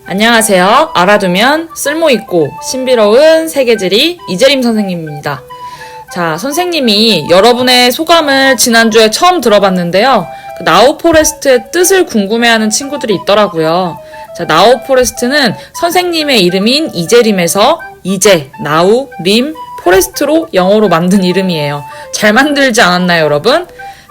안녕하세요. 알아두면 쓸모있고 신비로운 세계지리 이재림 선생님입니다. 자, 선생님이 여러분의 소감을 지난주에 처음 들어봤는데요. 그 나우 포레스트의 뜻을 궁금해하는 친구들이 있더라고요. 자, 나우 포레스트는 선생님의 이름인 이재림에서 이재, 나우, 림, 포레스트로 영어로 만든 이름이에요. 잘 만들지 않았나요, 여러분?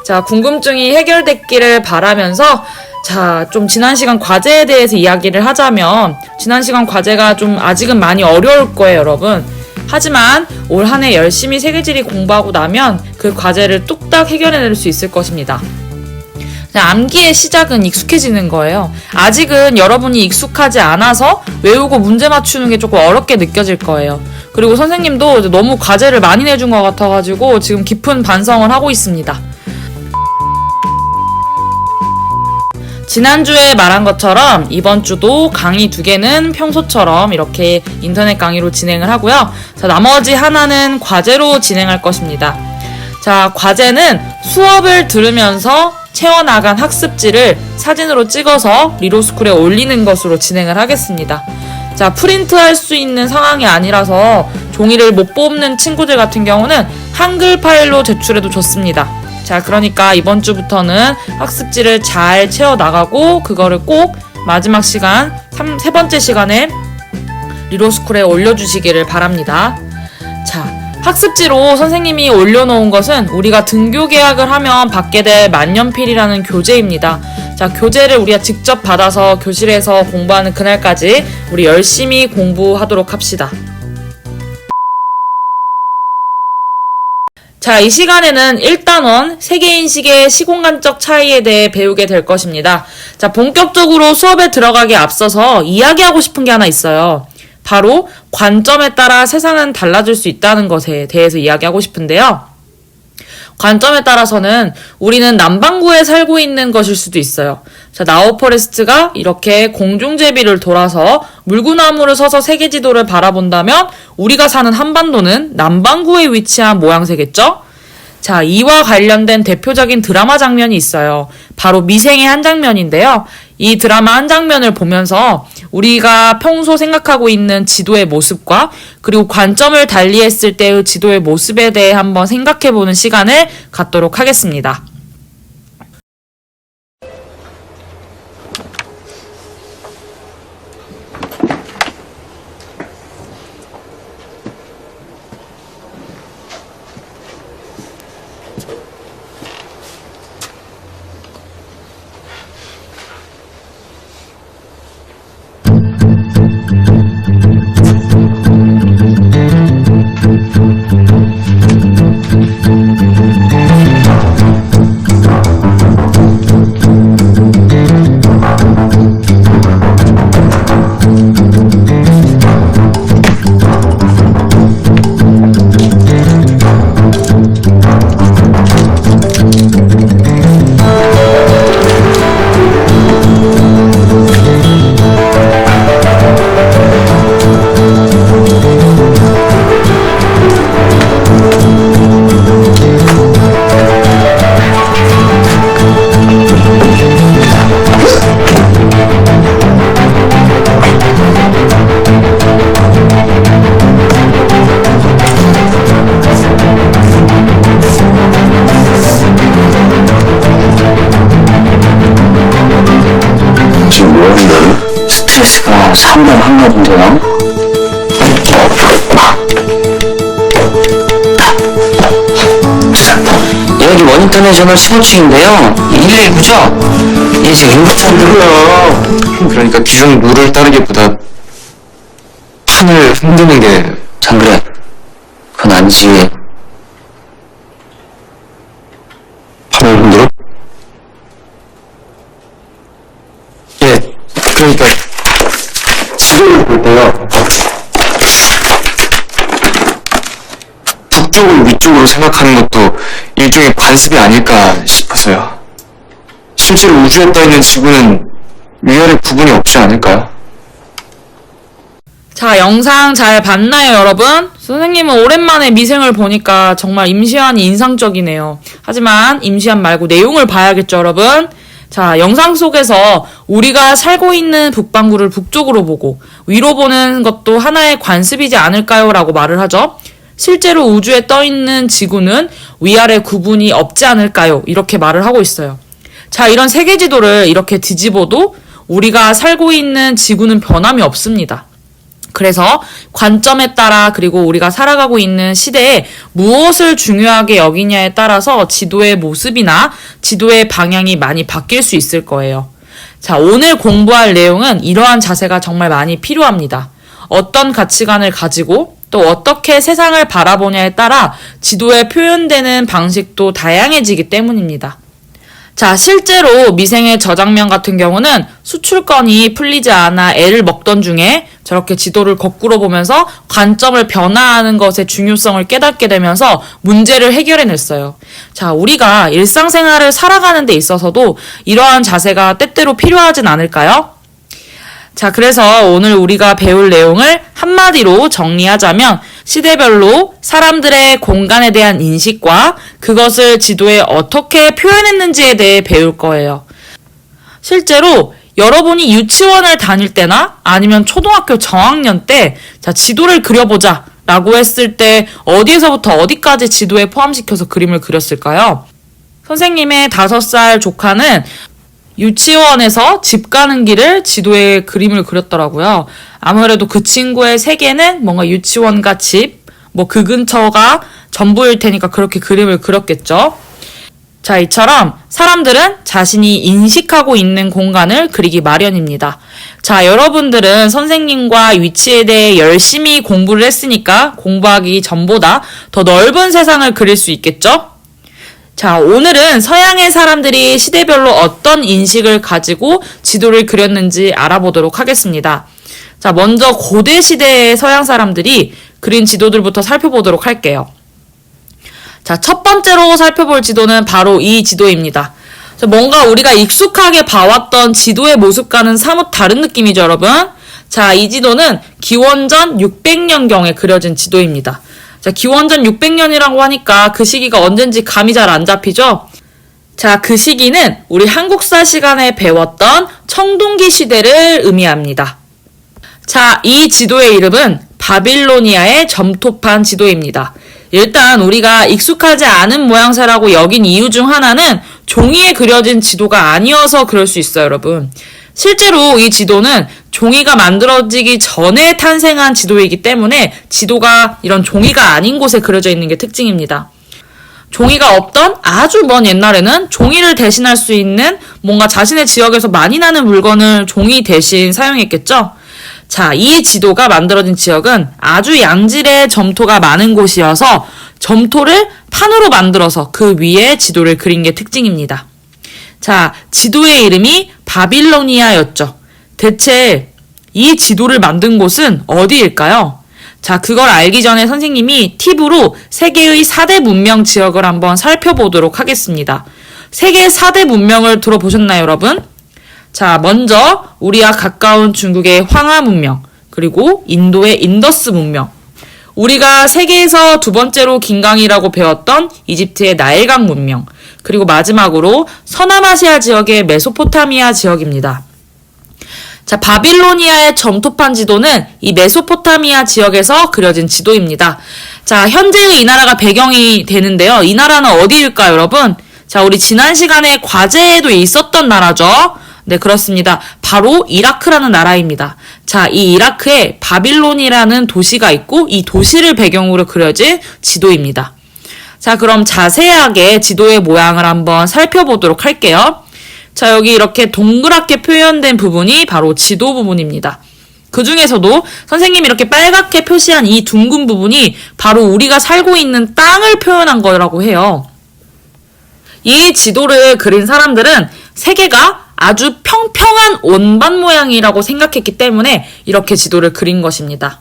자, 궁금증이 해결됐기를 바라면서 자, 좀 지난 시간 과제에 대해서 이야기를 하자면 지난 시간 과제가 좀 아직은 많이 어려울 거예요, 여러분. 하지만 올 한 해 열심히 세계지리 공부하고 나면 그 과제를 뚝딱 해결해낼 수 있을 것입니다. 암기의 시작은 익숙해지는 거예요. 아직은 여러분이 익숙하지 않아서 외우고 문제 맞추는 게 조금 어렵게 느껴질 거예요. 그리고 선생님도 너무 과제를 많이 내준 것 같아가지고 지금 깊은 반성을 하고 있습니다. 지난주에 말한 것처럼 이번 주도 강의 2개는 평소처럼 이렇게 인터넷 강의로 진행을 하고요. 자, 나머지 하나는 과제로 진행할 것입니다. 자, 과제는 수업을 들으면서 채워나간 학습지를 사진으로 찍어서 리로스쿨에 올리는 것으로 진행을 하겠습니다. 자, 프린트할 수 있는 상황이 아니라서 종이를 못 뽑는 친구들 같은 경우는 한글 파일로 제출해도 좋습니다. 자, 그러니까 이번 주부터는 학습지를 잘 채워나가고 그거를 꼭 마지막 시간, 세 번째 시간에 리로스쿨에 올려주시기를 바랍니다. 자, 학습지로 선생님이 올려놓은 것은 우리가 등교 계약을 하면 받게 될 만년필이라는 교재입니다. 자, 교재를 우리가 직접 받아서 교실에서 공부하는 그날까지 우리 열심히 공부하도록 합시다. 자, 이 시간에는 1단원 세계인식의 시공간적 차이에 대해 배우게 될 것입니다. 자, 본격적으로 수업에 들어가기에 앞서서 이야기하고 싶은 게 하나 있어요. 바로 관점에 따라 세상은 달라질 수 있다는 것에 대해서 이야기하고 싶은데요. 관점에 따라서는 우리는 남반구에 살고 있는 것일 수도 있어요. 자, 나우 포레스트가 이렇게 공중제비를 돌아서 물구나무를 서서 세계지도를 바라본다면 우리가 사는 한반도는 남반구에 위치한 모양새겠죠? 자, 이와 관련된 대표적인 드라마 장면이 있어요. 바로 미생의 한 장면인데요. 이 드라마 한 장면을 보면서 우리가 평소 생각하고 있는 지도의 모습과 그리고 관점을 달리했을 때의 지도의 모습에 대해 한번 생각해보는 시간을 갖도록 하겠습니다. 스트레스가 상당한가 본데요. 여기 원 인터내셔널 15층인데요. 119죠? 예, 지금 응급차 누구야? 그러니까 기존 룰을 따르기보다 판을 흔드는 게 안 그래. 그건 아니지. 판을 흔들어? 예, 그러니까 지도를 볼 때요. 북쪽을 위쪽으로 생각하는 것도 일종의 관습이 아닐까 싶어서요. 실제로 우주에 떠있는 지구는 위아래 구분이 없지 않을까요? 자, 영상 잘 봤나요, 여러분? 선생님은 오랜만에 미생을 보니까 정말 임시완이 인상적이네요. 하지만 임시완 말고 내용을 봐야겠죠, 여러분? 자, 영상 속에서 우리가 살고 있는 북반구를 북쪽으로 보고 위로 보는 것도 하나의 관습이지 않을까요? 라고 말을 하죠. 실제로 우주에 떠있는 지구는 위아래 구분이 없지 않을까요? 이렇게 말을 하고 있어요. 자, 이런 세계지도를 이렇게 뒤집어도 우리가 살고 있는 지구는 변함이 없습니다. 그래서 관점에 따라 그리고 우리가 살아가고 있는 시대에 무엇을 중요하게 여기냐에 따라서 지도의 모습이나 지도의 방향이 많이 바뀔 수 있을 거예요. 자, 오늘 공부할 내용은 이러한 자세가 정말 많이 필요합니다. 어떤 가치관을 가지고 또 어떻게 세상을 바라보냐에 따라 지도에 표현되는 방식도 다양해지기 때문입니다. 자, 실제로 미생의 저장면 같은 경우는 수출권이 풀리지 않아 애를 먹던 중에 저렇게 지도를 거꾸로 보면서 관점을 변화하는 것의 중요성을 깨닫게 되면서 문제를 해결해냈어요. 자, 우리가 일상생활을 살아가는 데 있어서도 이러한 자세가 때때로 필요하진 않을까요? 자, 그래서 오늘 우리가 배울 내용을 한마디로 정리하자면 시대별로 사람들의 공간에 대한 인식과 그것을 지도에 어떻게 표현했는지에 대해 배울 거예요. 실제로 여러분이 유치원을 다닐 때나 아니면 초등학교 저학년 때 자, 지도를 그려보자 라고 했을 때 어디에서부터 어디까지 지도에 포함시켜서 그림을 그렸을까요? 선생님의 5살 조카는 유치원에서 집 가는 길을 지도에 그림을 그렸더라고요. 아무래도 그 친구의 세계는 뭔가 유치원과 집, 뭐 그 근처가 전부일 테니까 그렇게 그림을 그렸겠죠. 자, 이처럼 사람들은 자신이 인식하고 있는 공간을 그리기 마련입니다. 자, 여러분들은 선생님과 위치에 대해 열심히 공부를 했으니까 공부하기 전보다 더 넓은 세상을 그릴 수 있겠죠? 자, 오늘은 서양의 사람들이 시대별로 어떤 인식을 가지고 지도를 그렸는지 알아보도록 하겠습니다. 자, 먼저 고대 시대의 서양 사람들이 그린 지도들부터 살펴보도록 할게요. 자, 첫 번째로 살펴볼 지도는 바로 이 지도입니다. 자, 뭔가 우리가 익숙하게 봐왔던 지도의 모습과는 사뭇 다른 느낌이죠, 여러분? 자, 이 지도는 기원전 600년경에 그려진 지도입니다. 자, 기원전 600년이라고 하니까 그 시기가 언젠지 감이 잘 안 잡히죠? 자, 그 시기는 우리 한국사 시간에 배웠던 청동기 시대를 의미합니다. 자, 이 지도의 이름은 바빌로니아의 점토판 지도입니다. 일단 우리가 익숙하지 않은 모양새라고 여긴 이유 중 하나는 종이에 그려진 지도가 아니어서 그럴 수 있어요, 여러분. 실제로 이 지도는 종이가 만들어지기 전에 탄생한 지도이기 때문에 지도가 이런 종이가 아닌 곳에 그려져 있는 게 특징입니다. 종이가 없던 아주 먼 옛날에는 종이를 대신할 수 있는 뭔가 자신의 지역에서 많이 나는 물건을 종이 대신 사용했겠죠? 자, 이 지도가 만들어진 지역은 아주 양질의 점토가 많은 곳이어서 점토를 판으로 만들어서 그 위에 지도를 그린 게 특징입니다. 자, 지도의 이름이 바빌로니아였죠. 대체 이 지도를 만든 곳은 어디일까요? 자, 그걸 알기 전에 선생님이 팁으로 세계의 4대 문명 지역을 한번 살펴보도록 하겠습니다. 세계 4대 문명을 들어보셨나요, 여러분? 자, 먼저 우리와 가까운 중국의 황하 문명, 그리고 인도의 인더스 문명, 우리가 세계에서 두 번째로 긴 강이라고 배웠던 이집트의 나일강 문명, 그리고 마지막으로 서남아시아 지역의 메소포타미아 지역입니다. 자, 바빌로니아의 점토판 지도는 이 메소포타미아 지역에서 그려진 지도입니다. 자, 현재의 이 나라가 배경이 되는데요. 이 나라는 어디일까요, 여러분? 자, 우리 지난 시간에 과제에도 있었던 나라죠. 네, 그렇습니다. 바로 이라크라는 나라입니다. 자, 이 이라크에 바빌론이라는 도시가 있고 이 도시를 배경으로 그려진 지도입니다. 자, 그럼 자세하게 지도의 모양을 한번 살펴보도록 할게요. 자, 여기 이렇게 동그랗게 표현된 부분이 바로 지도 부분입니다. 그 중에서도 선생님이 이렇게 빨갛게 표시한 이 둥근 부분이 바로 우리가 살고 있는 땅을 표현한 거라고 해요. 이 지도를 그린 사람들은 세계가 아주 평평한 원반 모양이라고 생각했기 때문에 이렇게 지도를 그린 것입니다.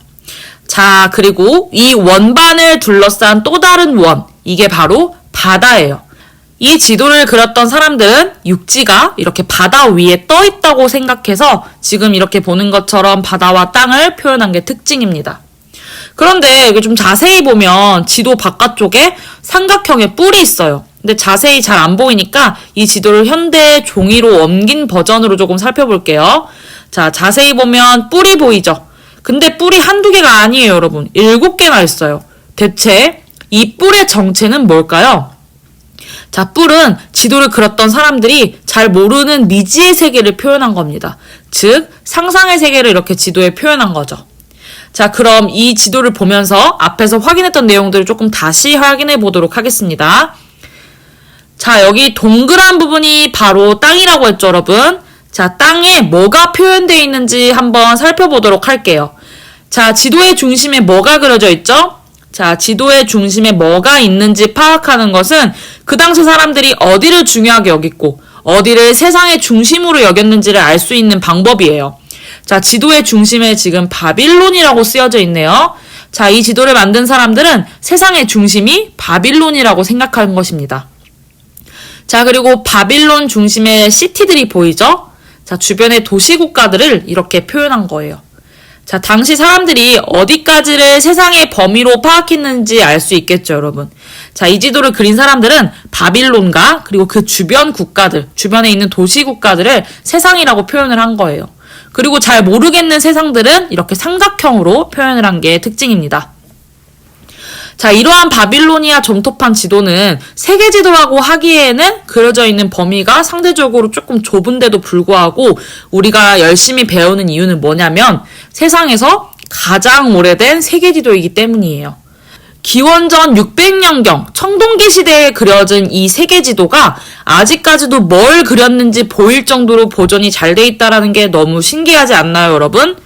자, 그리고 이 원반을 둘러싼 또 다른 원, 이게 바로 바다예요. 이 지도를 그렸던 사람들은 육지가 이렇게 바다 위에 떠 있다고 생각해서 지금 이렇게 보는 것처럼 바다와 땅을 표현한 게 특징입니다. 그런데 여기 좀 자세히 보면 지도 바깥쪽에 삼각형의 뿔이 있어요. 근데 자세히 잘 안 보이니까 이 지도를 현대 종이로 옮긴 버전으로 조금 살펴볼게요. 자, 자세히 보면 뿔이 보이죠? 근데 뿔이 한두 개가 아니에요, 여러분. 7개나 있어요. 대체 이 뿔의 정체는 뭘까요? 자, 뿔은 지도를 그렸던 사람들이 잘 모르는 미지의 세계를 표현한 겁니다. 즉, 상상의 세계를 이렇게 지도에 표현한 거죠. 자, 그럼 이 지도를 보면서 앞에서 확인했던 내용들을 조금 다시 확인해 보도록 하겠습니다. 자, 여기 동그란 부분이 바로 땅이라고 했죠, 여러분? 자, 땅에 뭐가 표현되어 있는지 한번 살펴보도록 할게요. 자, 지도의 중심에 뭐가 그려져 있죠? 자, 지도의 중심에 뭐가 있는지 파악하는 것은 그 당시 사람들이 어디를 중요하게 여겼고 어디를 세상의 중심으로 여겼는지를 알 수 있는 방법이에요. 자, 지도의 중심에 지금 바빌론이라고 쓰여져 있네요. 자, 이 지도를 만든 사람들은 세상의 중심이 바빌론이라고 생각한 것입니다. 자, 그리고 바빌론 중심의 시티들이 보이죠? 자, 주변의 도시국가들을 이렇게 표현한 거예요. 자, 당시 사람들이 어디까지를 세상의 범위로 파악했는지 알 수 있겠죠, 여러분. 자, 이 지도를 그린 사람들은 바빌론과 그리고 그 주변 국가들, 주변에 있는 도시국가들을 세상이라고 표현을 한 거예요. 그리고 잘 모르겠는 세상들은 이렇게 삼각형으로 표현을 한 게 특징입니다. 자, 이러한 바빌로니아 점토판 지도는 세계지도라고 하기에는 그려져 있는 범위가 상대적으로 조금 좁은데도 불구하고 우리가 열심히 배우는 이유는 뭐냐면 세상에서 가장 오래된 세계지도이기 때문이에요. 기원전 600년경 청동기 시대에 그려진 이 세계지도가 아직까지도 뭘 그렸는지 보일 정도로 보존이 잘 돼 있다는 게 너무 신기하지 않나요, 여러분?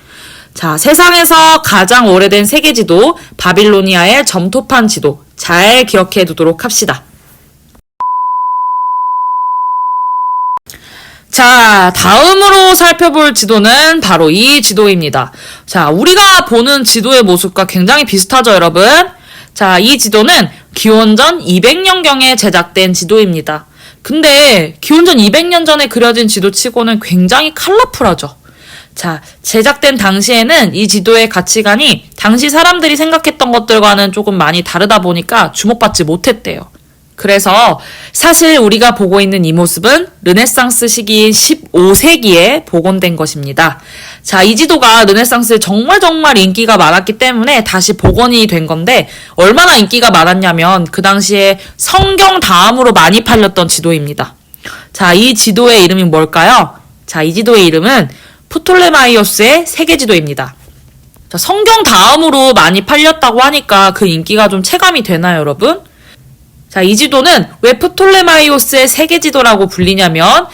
자, 세상에서 가장 오래된 세계지도 바빌로니아의 점토판 지도 잘 기억해 두도록 합시다. 자, 다음으로 살펴볼 지도는 바로 이 지도입니다. 자, 우리가 보는 지도의 모습과 굉장히 비슷하죠, 여러분? 자, 이 지도는 기원전 200년경에 제작된 지도입니다. 근데 기원전 200년 전에 그려진 지도치고는 굉장히 컬러풀하죠. 자, 제작된 당시에는 이 지도의 가치관이 당시 사람들이 생각했던 것들과는 조금 많이 다르다 보니까 주목받지 못했대요. 그래서 사실 우리가 보고 있는 이 모습은 르네상스 시기인 15세기에 복원된 것입니다. 자, 이 지도가 르네상스에 정말 인기가 많았기 때문에 다시 복원이 된 건데 얼마나 인기가 많았냐면 그 당시에 성경 다음으로 많이 팔렸던 지도입니다. 자, 이 지도의 이름이 뭘까요? 자, 이 지도의 이름은 프톨레마이오스의 세계지도입니다. 자, 성경 다음으로 많이 팔렸다고 하니까 그 인기가 좀 체감이 되나요, 여러분? 자, 이 지도는 왜 프톨레마이오스의 세계지도라고 불리냐면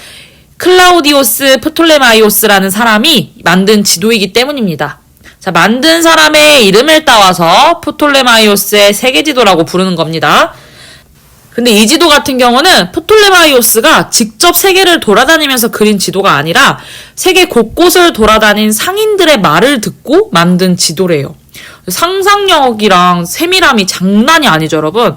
클라우디오스 프톨레마이오스라는 사람이 만든 지도이기 때문입니다. 자, 만든 사람의 이름을 따와서 프톨레마이오스의 세계지도라고 부르는 겁니다. 근데 이 지도 같은 경우는 프톨레마이오스가 직접 세계를 돌아다니면서 그린 지도가 아니라 세계 곳곳을 돌아다닌 상인들의 말을 듣고 만든 지도래요. 상상력이랑 세밀함이 장난이 아니죠, 여러분.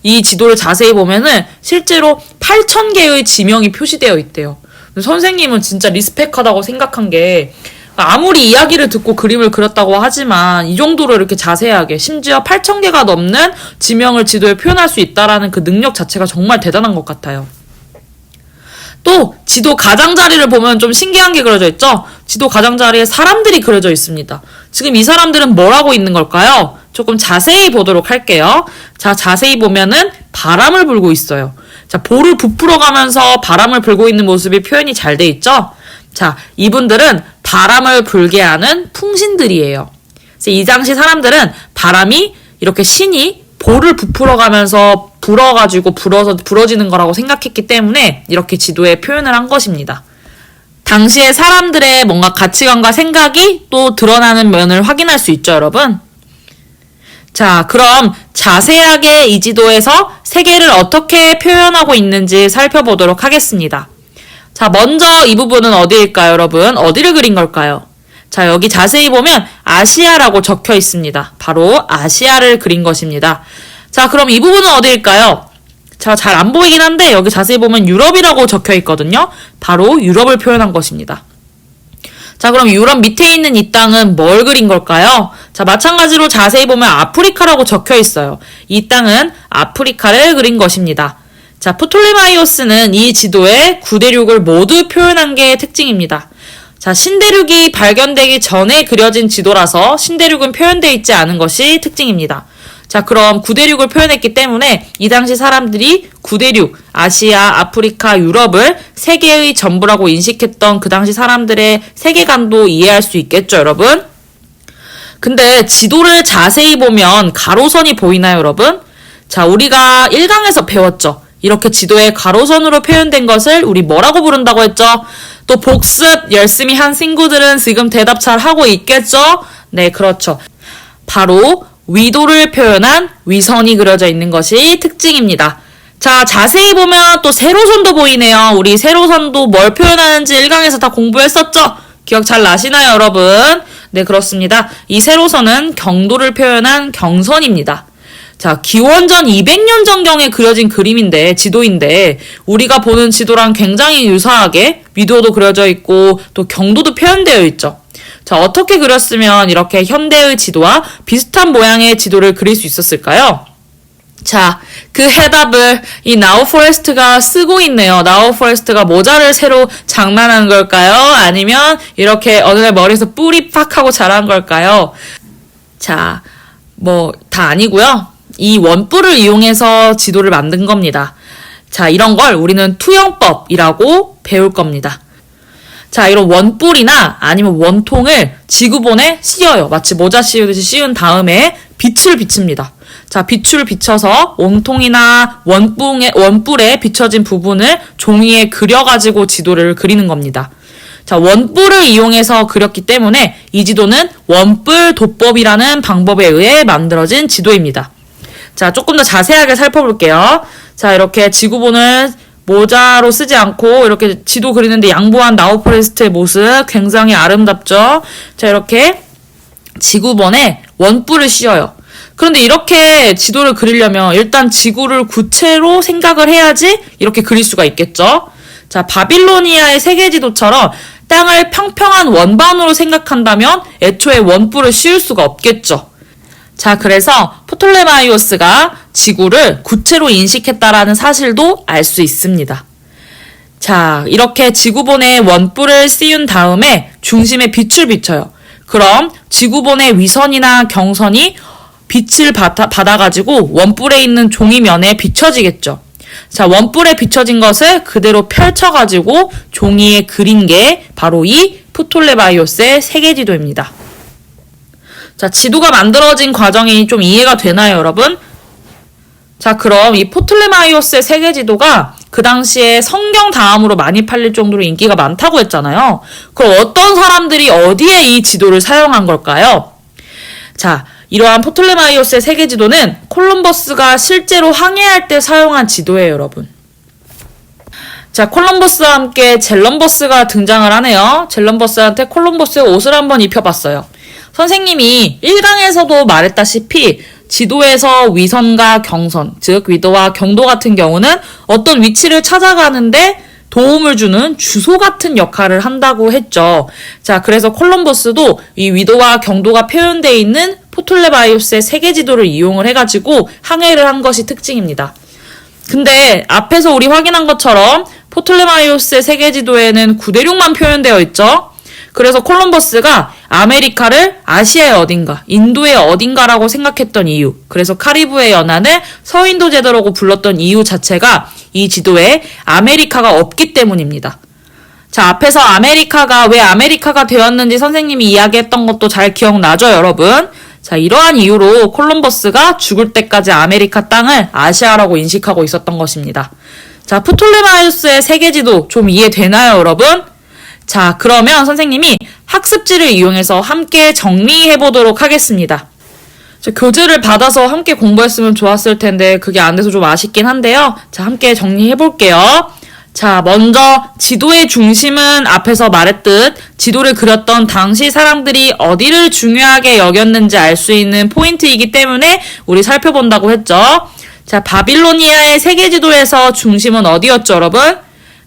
이 지도를 자세히 보면은 실제로 8,000개의 지명이 표시되어 있대요. 선생님은 진짜 리스펙하다고 생각한 게 아무리 이야기를 듣고 그림을 그렸다고 하지만 이 정도로 이렇게 자세하게 심지어 8,000개가 넘는 지명을 지도에 표현할 수 있다라는 그 능력 자체가 정말 대단한 것 같아요. 또 지도 가장자리를 보면 좀 신기한 게 그려져 있죠? 지도 가장자리에 사람들이 그려져 있습니다. 지금 이 사람들은 뭘 하고 있는 걸까요? 조금 자세히 보도록 할게요. 자, 자세히 보면은 바람을 불고 있어요. 자, 볼을 부풀어 가면서 바람을 불고 있는 모습이 표현이 잘 돼 있죠? 자, 이분들은 바람을 불게 하는 풍신들이에요. 그래서 이 당시 사람들은 바람이 이렇게 신이 볼을 부풀어 가면서 불어가지고 불어지는 거라고 생각했기 때문에 이렇게 지도에 표현을 한 것입니다. 당시의 사람들의 뭔가 가치관과 생각이 또 드러나는 면을 확인할 수 있죠, 여러분? 자, 그럼 자세하게 이 지도에서 세계를 어떻게 표현하고 있는지 살펴보도록 하겠습니다. 자, 먼저 이 부분은 어디일까요, 여러분? 어디를 그린 걸까요? 자, 여기 자세히 보면 아시아라고 적혀 있습니다. 바로 아시아를 그린 것입니다. 자, 그럼 이 부분은 어디일까요? 자, 잘 안 보이긴 한데 여기 자세히 보면 유럽이라고 적혀 있거든요. 바로 유럽을 표현한 것입니다. 자, 그럼 유럽 밑에 있는 이 땅은 뭘 그린 걸까요? 자, 마찬가지로 자세히 보면 아프리카라고 적혀 있어요. 이 땅은 아프리카를 그린 것입니다. 자, 프톨레마이오스는 이 지도에 구대륙을 모두 표현한 게 특징입니다. 자, 신대륙이 발견되기 전에 그려진 지도라서 신대륙은 표현되어 있지 않은 것이 특징입니다. 자, 그럼 구대륙을 표현했기 때문에 이 당시 사람들이 구대륙, 아시아, 아프리카, 유럽을 세계의 전부라고 인식했던 그 당시 사람들의 세계관도 이해할 수 있겠죠, 여러분? 근데 지도를 자세히 보면 가로선이 보이나요, 여러분? 자, 우리가 1강에서 배웠죠. 이렇게 지도에 가로선으로 표현된 것을 우리 뭐라고 부른다고 했죠? 또 복습 열심히 한 친구들은 지금 대답 잘 하고 있겠죠? 네, 그렇죠. 바로 위도를 표현한 위선이 그려져 있는 것이 특징입니다. 자, 자세히 보면 또 세로선도 보이네요. 우리 세로선도 뭘 표현하는지 1강에서 다 공부했었죠? 기억 잘 나시나요, 여러분? 네, 그렇습니다. 이 세로선은 경도를 표현한 경선입니다. 자, 기원전 200년 전경에 그려진 그림인데, 지도인데, 우리가 보는 지도랑 굉장히 유사하게 위도도 그려져 있고, 또 경도도 표현되어 있죠. 자, 어떻게 그렸으면 이렇게 현대의 지도와 비슷한 모양의 지도를 그릴 수 있었을까요? 자, 그 해답을 이 나우 포레스트가 쓰고 있네요. 나우 포레스트가 모자를 새로 장만한 걸까요? 아니면 이렇게 어느 날 머리에서 뿌리 팍 하고 자란 걸까요? 자, 다 아니고요. 이 원뿔을 이용해서 지도를 만든 겁니다. 자, 이런 걸 우리는 투영법이라고 배울 겁니다. 자, 이런 원뿔이나 아니면 원통을 지구본에 씌워요. 마치 모자 씌우듯이 씌운 다음에 빛을 비칩니다. 자, 빛을 비춰서 원통이나 원뿔에 비춰진 부분을 종이에 그려가지고 지도를 그리는 겁니다. 자, 원뿔을 이용해서 그렸기 때문에 이 지도는 원뿔 도법이라는 방법에 의해 만들어진 지도입니다. 자, 조금 더 자세하게 살펴볼게요. 자, 이렇게 지구본을 모자로 쓰지 않고 이렇게 지도 그리는데 양보한 나우 포레스트의 모습 굉장히 아름답죠? 자, 이렇게 지구본에 원뿔을 씌워요. 그런데 이렇게 지도를 그리려면 일단 지구를 구체로 생각을 해야지 이렇게 그릴 수가 있겠죠? 자, 바빌로니아의 세계지도처럼 땅을 평평한 원반으로 생각한다면 애초에 원뿔을 씌울 수가 없겠죠. 자, 그래서 프톨레마이오스가 지구를 구체로 인식했다라는 사실도 알 수 있습니다. 자, 이렇게 지구본에 원뿔을 씌운 다음에 중심에 빛을 비춰요. 그럼 지구본의 위선이나 경선이 빛을 받아가지고 원뿔에 있는 종이면에 비춰지겠죠. 자, 원뿔에 비춰진 것을 그대로 펼쳐가지고 종이에 그린 게 바로 이 프톨레마이오스의 세계지도입니다. 자, 지도가 만들어진 과정이 좀 이해가 되나요, 여러분? 자, 그럼 이 프톨레마이오스의 세계지도가 그 당시에 성경 다음으로 많이 팔릴 정도로 인기가 많다고 했잖아요. 그럼 어떤 사람들이 어디에 이 지도를 사용한 걸까요? 자, 이러한 프톨레마이오스의 세계지도는 콜럼버스가 실제로 항해할 때 사용한 지도예요, 여러분. 자, 콜럼버스와 함께 젤럼버스가 등장을 하네요. 젤럼버스한테 콜럼버스의 옷을 한번 입혀봤어요. 선생님이 1강에서도 말했다시피 지도에서 위선과 경선, 즉 위도와 경도 같은 경우는 어떤 위치를 찾아가는데 도움을 주는 주소 같은 역할을 한다고 했죠. 자, 그래서 콜럼버스도 이 위도와 경도가 표현되어 있는 프톨레마이오스의 세계지도를 이용을 해가지고 항해를 한 것이 특징입니다. 근데 앞에서 우리 확인한 것처럼 프톨레마이오스의 세계지도에는 구대륙만 표현되어 있죠. 그래서 콜럼버스가 아메리카를 아시아의 어딘가, 인도의 어딘가라고 생각했던 이유, 그래서 카리브해 연안을 서인도 제도라고 불렀던 이유 자체가 이 지도에 아메리카가 없기 때문입니다. 자, 앞에서 아메리카가 왜 아메리카가 되었는지 선생님이 이야기했던 것도 잘 기억나죠, 여러분? 자, 이러한 이유로 콜럼버스가 죽을 때까지 아메리카 땅을 아시아라고 인식하고 있었던 것입니다. 자, 프톨레마이오스의 세계지도 좀 이해되나요, 여러분? 자, 그러면 선생님이 학습지를 이용해서 함께 정리해보도록 하겠습니다. 교재를 받아서 함께 공부했으면 좋았을 텐데 그게 안 돼서 좀 아쉽긴 한데요. 자, 함께 정리해볼게요. 자, 먼저 지도의 중심은 앞에서 말했듯 지도를 그렸던 당시 사람들이 어디를 중요하게 여겼는지 알 수 있는 포인트이기 때문에 우리 살펴본다고 했죠. 자, 바빌로니아의 세계지도에서 중심은 어디였죠, 여러분?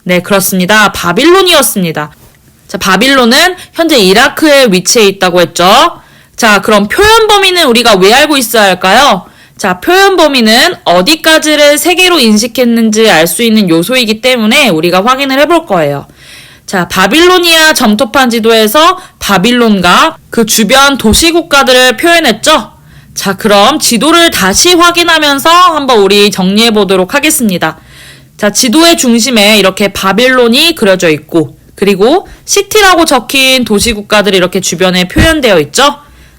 네, 그렇습니다. 바빌론이었습니다. 자, 바빌론은 현재 이라크에 위치해 있다고 했죠. 자, 그럼 표현 범위는 우리가 왜 알고 있어야 할까요? 자, 표현 범위는 어디까지를 세계로 인식했는지 알 수 있는 요소이기 때문에 우리가 확인을 해볼 거예요. 자, 바빌로니아 점토판 지도에서 바빌론과 그 주변 도시 국가들을 표현했죠? 자, 그럼 지도를 다시 확인하면서 한번 우리 정리해 보도록 하겠습니다. 자, 지도의 중심에 이렇게 바빌론이 그려져 있고, 그리고 시티라고 적힌 도시 국가들이 이렇게 주변에 표현되어 있죠?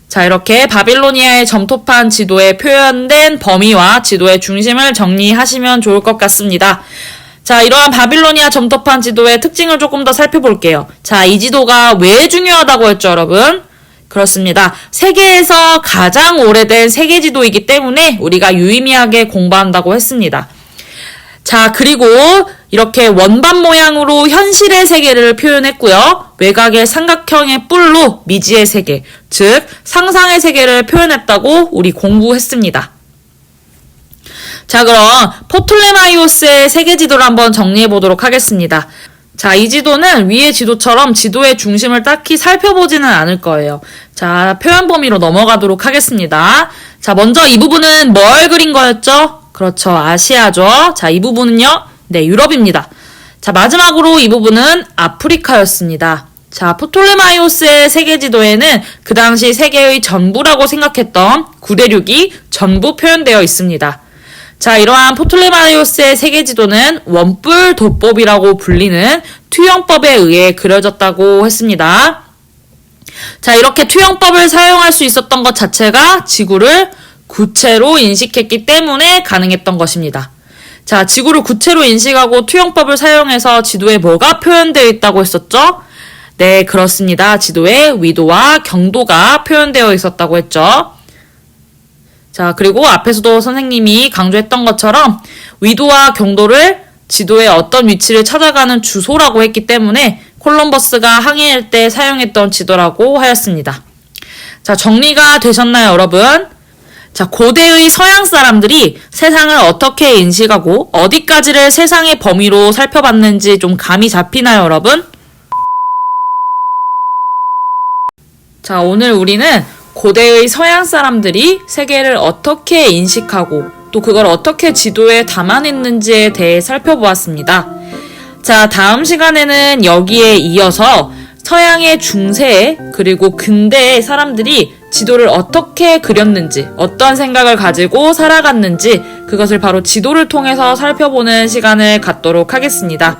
자, 이렇게 바빌로니아의 점토판 지도에 표현된 범위와 지도의 중심을 정리하시면 좋을 것 같습니다. 자, 이러한 바빌로니아 점토판 지도의 특징을 조금 더 살펴볼게요. 자, 이 지도가 왜 중요하다고 했죠, 여러분? 그렇습니다. 세계에서 가장 오래된 세계 지도이기 때문에 우리가 유의미하게 공부한다고 했습니다. 자, 그리고 이렇게 원반 모양으로 현실의 세계를 표현했고요. 외곽의 삼각형의 뿔로 미지의 세계, 즉 상상의 세계를 표현했다고 우리 공부했습니다. 자, 그럼 포톨레마이오스의 세계 지도를 한번 정리해 보도록 하겠습니다. 자, 이 지도는 위의 지도처럼 지도의 중심을 딱히 살펴보지는 않을 거예요. 자, 표현 범위로 넘어가도록 하겠습니다. 자, 먼저 이 부분은 뭘 그린 거였죠? 그렇죠, 아시아죠. 자, 이 부분은요, 네, 유럽입니다. 자, 마지막으로 이 부분은 아프리카였습니다. 자, 포톨레마이오스의 세계 지도에는 그 당시 세계의 전부라고 생각했던 구대륙이 전부 표현되어 있습니다. 자, 이러한 포톨레마이오스의 세계 지도는 원뿔 도법이라고 불리는 투영법에 의해 그려졌다고 했습니다. 자, 이렇게 투영법을 사용할 수 있었던 것 자체가 지구를 구체로 인식했기 때문에 가능했던 것입니다. 자, 지구를 구체로 인식하고 투영법을 사용해서 지도에 뭐가 표현되어 있다고 했었죠? 네, 그렇습니다. 지도에 위도와 경도가 표현되어 있었다고 했죠. 자, 그리고 앞에서도 선생님이 강조했던 것처럼 위도와 경도를 지도의 어떤 위치를 찾아가는 주소라고 했기 때문에 콜럼버스가 항해할 때 사용했던 지도라고 하였습니다. 자, 정리가 되셨나요, 여러분? 자, 고대의 서양 사람들이 세상을 어떻게 인식하고 어디까지를 세상의 범위로 살펴봤는지 좀 감이 잡히나요, 여러분? 자, 오늘 우리는 고대의 서양 사람들이 세계를 어떻게 인식하고 또 그걸 어떻게 지도에 담아냈는지에 대해 살펴보았습니다. 자, 다음 시간에는 여기에 이어서 서양의 중세 그리고 근대의 사람들이 지도를 어떻게 그렸는지, 어떤 생각을 가지고 살아갔는지 그것을 바로 지도를 통해서 살펴보는 시간을 갖도록 하겠습니다.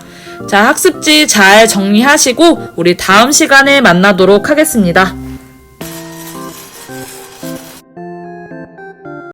자, 학습지 잘 정리하시고 우리 다음 시간에 만나도록 하겠습니다.